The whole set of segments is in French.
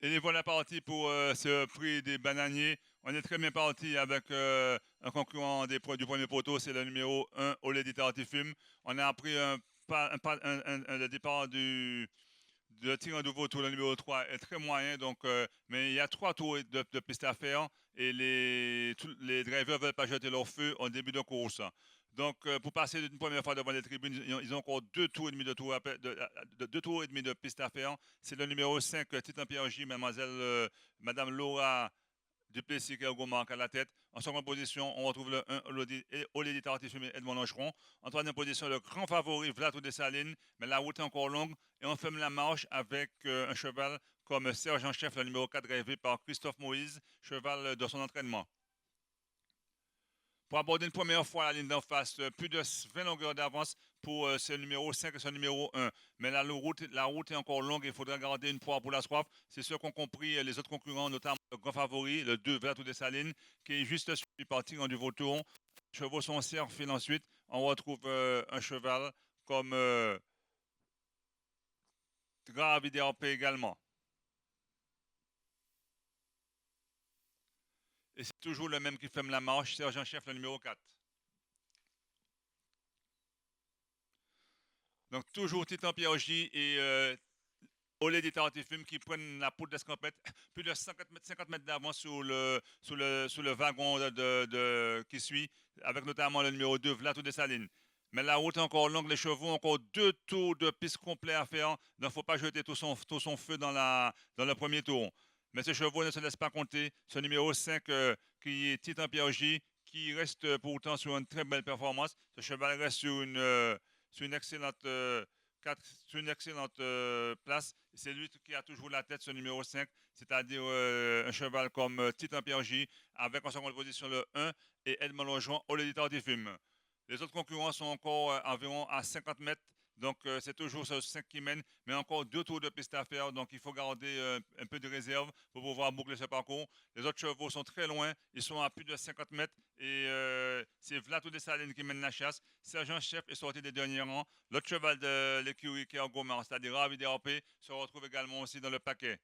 Et les voilà partis pour ce prix des bananiers. On est très bien parti avec un concurrent du premier poteau, c'est le numéro 1, Olé Tartifum. On a appris le départ de tir de vautour, le numéro 3 est très moyen, donc, mais il y a 3 tours de piste à faire et tous les drivers ne veulent pas jeter leur feu au début de course. Donc, pour passer une première fois devant les tribunes, ils ont encore 2 tours et demi de piste à faire. C'est le numéro 5, Titan Pierre J, Madame Laura Duplessis qui est au marque à la tête. En seconde position, on retrouve le 1, Olédi Tartifum et Edmond Longeron. En troisième position, le grand favori, Vlato Dessalines. Mais la route est encore longue et on ferme la marche avec un cheval comme sergent-chef, le numéro 4, rêvé par Christophe Moïse, cheval de son entraînement. Pour aborder une première fois la ligne d'en face, plus de 20 longueurs d'avance pour ce numéro 5 et ce numéro 1. Mais la route est encore longue et il faudra garder une poire pour la soif. C'est ce qu'ont compris les autres concurrents, notamment le grand favori, le 2, Vertou des Salines, qui est juste suivi par Tigran du Vautour. Les chevaux sont serfs ensuite. On retrouve un cheval comme Graviderp également. Et c'est toujours le même qui ferme la marche, sergent-chef, le numéro 4. Donc toujours Titan Pierre J et Olé des Tartifum qui prennent la poudre d'escampette, plus de 50 mètres d'avance sur le wagon qui suit, avec notamment le numéro 2, Vlato Dessalines. Mais la route est encore longue, les chevaux ont encore 2 tours de piste complets à faire, donc il ne faut pas jeter tout son feu dans le premier tour. Mais ce chevaux ne se laisse pas compter. Ce numéro 5, qui est Titan Pierre J, qui reste pourtant sur une très belle performance. Ce cheval reste sur une excellente sur une excellente place. C'est lui qui a toujours la tête, ce numéro 5, c'est-à-dire un cheval comme Titan Pierre J, avec en seconde position le 1 et Edmond Longeron au l'éditeur des films. Les autres concurrents sont encore environ à 50 mètres. Donc, c'est toujours ce 5 qui mène, mais encore 2 tours de piste à faire. Donc, il faut garder un peu de réserve pour pouvoir boucler ce parcours. Les autres chevaux sont très loin. Ils sont à plus de 50 mètres. Et c'est Vlato Dessalines qui mène la chasse. Sergent-chef est sorti des derniers rangs. L'autre cheval de l'écurie qui est en Gomard, c'est-à-dire Ravi DRP, se retrouve également aussi dans le paquet.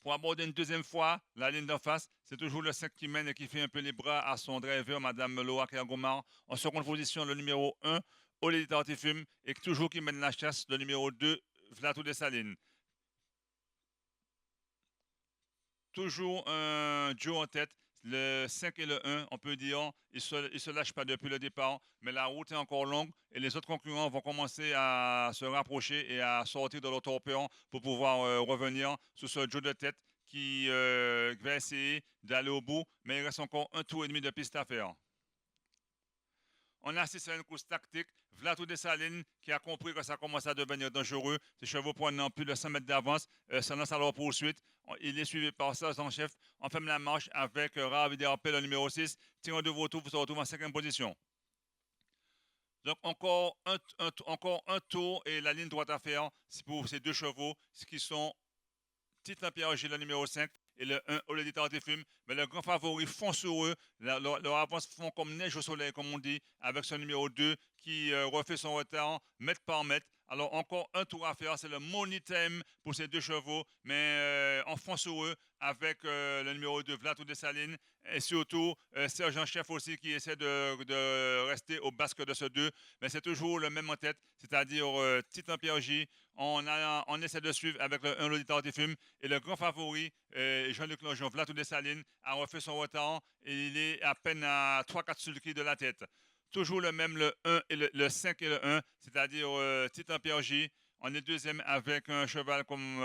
Pour aborder une deuxième fois la ligne d'en face, c'est toujours le 5 qui mène et qui fait un peu les bras à son driver, Madame Loa Kergomar. En seconde position, le numéro 1, Olé Tartifum, et toujours qui mène la chasse, le numéro 2, Vlato Dessalines. Toujours un duo en tête. Le 5 et le 1, on peut dire, ils ne se lâchent pas depuis le départ, mais la route est encore longue et les autres concurrents vont commencer à se rapprocher et à sortir de leur torpéon pour pouvoir revenir sur ce duo de tête qui va essayer d'aller au bout, mais il reste encore 1 tour et demi de piste à faire. On assiste à une course tactique. Vlato Dessalines, qui a compris que ça commence à devenir dangereux. Ses chevaux prenant plus de 100 mètres d'avance, se lance à leur poursuite. Il est suivi par ça, son chef. On ferme la marche avec Ravi DRP, le numéro 6. Tirant de Vautour, vous se retrouve en 5e position. Donc encore un tour et la ligne droite à faire pour ces 2 chevaux, ce qui sont Titan Pierre G, le numéro 5, et le 1, Olé Tartifum. Mais le grand favori fond sur eux. Leur avance fond comme neige au soleil, comme on dit, avec ce numéro 2 qui refait son retard mètre par mètre. Alors encore un tour à faire, c'est le money time pour ces 2 chevaux, mais en fond sur eux avec le numéro 2, Vlato Dessalines, et surtout Sergent-Chef aussi qui essaie de rester au basque de ce 2, mais c'est toujours le même en tête, c'est-à-dire Titan Pierre J. On essaie de suivre avec le 1 l'auditeur des films et le grand favori, Jean-Luc Longeon, Vlato Dessalines, a refait son retard et il est à peine à 3-4 sulky de la tête. Toujours le même, le 1 et le 5 et le 1, c'est-à-dire Titan Pierre J. On est deuxième avec un cheval comme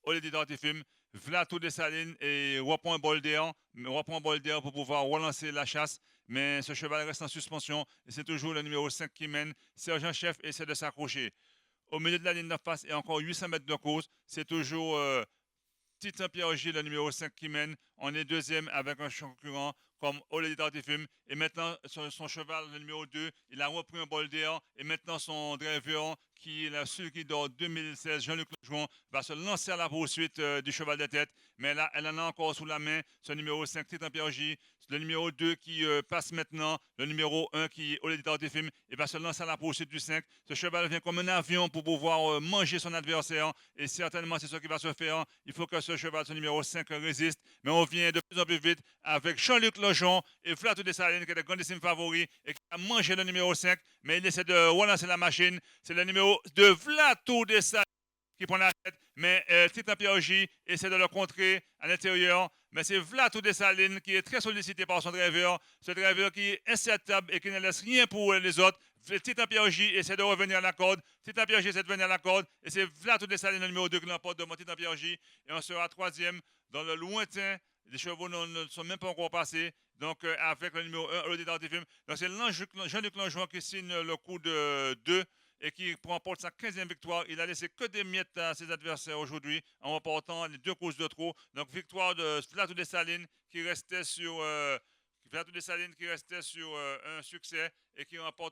Olé Dartifum, Vlato Dessalines et Wapon Bolder pour pouvoir relancer la chasse. Mais ce cheval reste en suspension et c'est toujours le numéro 5 qui mène. Sergent-chef essaie de s'accrocher. Au milieu de la ligne de face et encore 800 mètres de course, c'est toujours Titan Pierre Gilles, le numéro 5 qui mène. On est deuxième avec un concurrent comme Olé Tartifum. Et maintenant, son cheval, le numéro 2, il a repris un bol d'air. Et maintenant, son driver, qui est celui qui dort 2016, Jean-Luc Lejoin, va se lancer à la poursuite du cheval de tête. Mais là, elle en a encore sous la main, ce numéro 5, Titan Pierre J. le numéro 2 qui passe maintenant, le numéro 1 qui est au l'éditeur des films, et va se lancer à la poursuite du 5. Ce cheval vient comme un avion pour pouvoir manger son adversaire, et certainement c'est ce qui va se faire. Il faut que ce cheval, ce numéro 5, résiste, mais on vient de plus en plus vite avec Jean-Luc Lejean et Vlatou Dessalines, qui est le grandissime favori, et qui a mangé le numéro 5, mais il essaie de relancer la machine. C'est le numéro de Vlatou Dessalines qui prend la tête, mais Titan Pierre J essaie de le contrer à l'intérieur. Mais c'est Vlatou Dessalines qui est très sollicité par son driver. Ce driver qui est incertable et qui ne laisse rien pour les autres. Titan Pierre J essaie de revenir à la corde. Titan Pierre J essaie de venir à la corde. Et c'est Vlatou Dessalines, le numéro 2, qui l'emporte devant Titan Pierre J. Et on sera troisième dans le lointain. Les chevaux ne sont même pas encore passés. Donc, avec le numéro 1, le des films. Donc, c'est Jean-Luc Langeron qui signe le coup de 2 et qui remporte sa 15e victoire. Il a laissé que des miettes à ses adversaires aujourd'hui en remportant les 2 courses de trop. Donc, victoire de Vlatou Dessalines qui restait sur, un succès et qui remporte